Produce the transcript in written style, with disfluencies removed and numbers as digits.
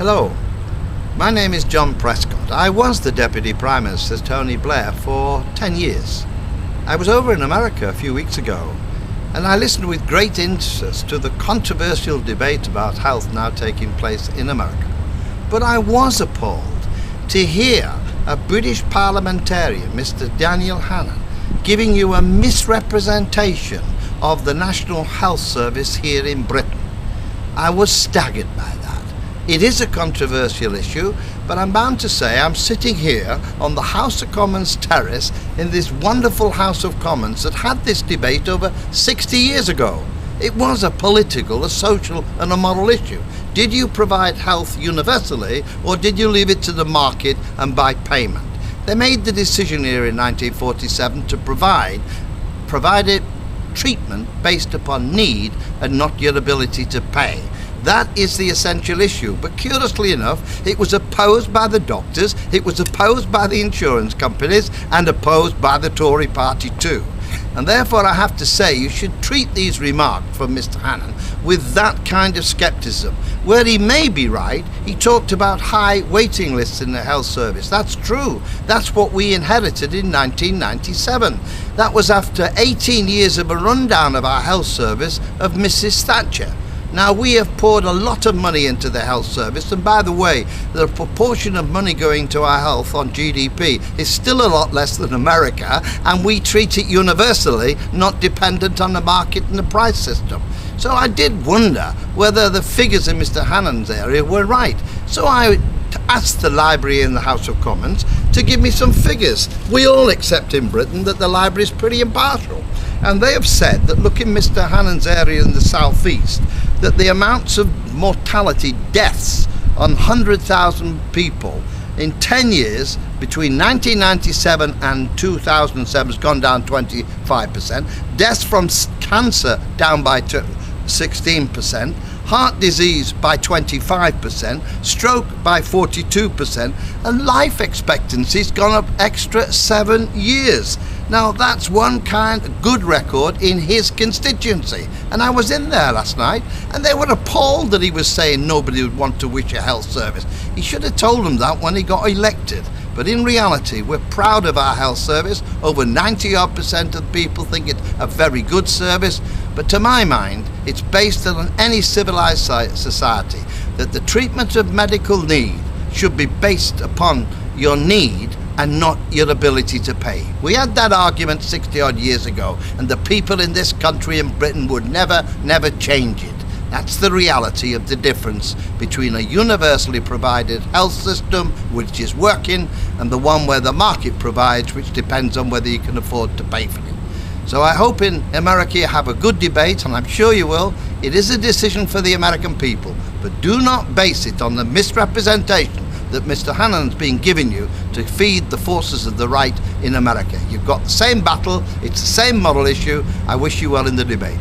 Hello, my name is John Prescott. I was the Deputy Prime Minister Tony Blair for 10 years. I was over in America a few weeks ago and I listened with great interest to the controversial debate about health now taking place in America. But I was appalled to hear a British parliamentarian, Mr. Daniel Hannan, giving you a misrepresentation of the National Health Service here in Britain. I was staggered by that. It is a controversial issue, but I'm bound to say I'm sitting here on the House of Commons terrace in this wonderful House of Commons that had this debate over 60 years ago. It was a political, a social and a moral issue. Did you provide health universally, or did you leave it to the market and by payment? They made the decision here in 1947 to provide it treatment based upon need and not your ability to pay. That is the essential issue. But curiously enough, it was opposed by the doctors, it was opposed by the insurance companies, and opposed by the Tory party too. And therefore I have to say you should treat these remarks from Mr. Hannan with that kind of scepticism. Where he may be right, he talked about high waiting lists in the health service. That's true. That's what we inherited in 1997. That was after 18 years of a rundown of our health service of Mrs. Thatcher. Now, we have poured a lot of money into the health service, and by the way, the proportion of money going to our health on GDP is still a lot less than America, and we treat it universally, not dependent on the market and the price system. So I did wonder whether the figures in Mr. Hannan's area were right. So I asked the library in the House of Commons to give me some figures. We all accept in Britain that the library is pretty impartial. And they have said that, look in Mr. Hannan's area in the southeast, that the amounts of mortality, deaths on 100,000 people in 10 years between 1997 and 2007 has gone down 25%, deaths from cancer down by 16%, heart disease by 25%, stroke by 42%, and life expectancy's gone up extra 7 years. Now that's one kind of good record in his constituency. And I was in there last night and they were appalled that he was saying nobody would want to wish a health service. He should have told them that when he got elected. But in reality, we're proud of our health service. Over 90% of people think it's a very good service. But to my mind, it's based on any civilized society that the treatment of medical need should be based upon your need and not your ability to pay. We had that argument 60 odd years ago, and the people in this country in Britain would never change it. That's the reality of the difference between a universally provided health system, which is working, and the one where the market provides, which depends on whether you can afford to pay for it. So I hope in America you have a good debate, and I'm sure you will. It is a decision for the American people, but do not base it on the misrepresentation that Mr. Hannan's been giving you to feed the forces of the right in America. You've got the same battle, it's the same moral issue. I wish you well in the debate.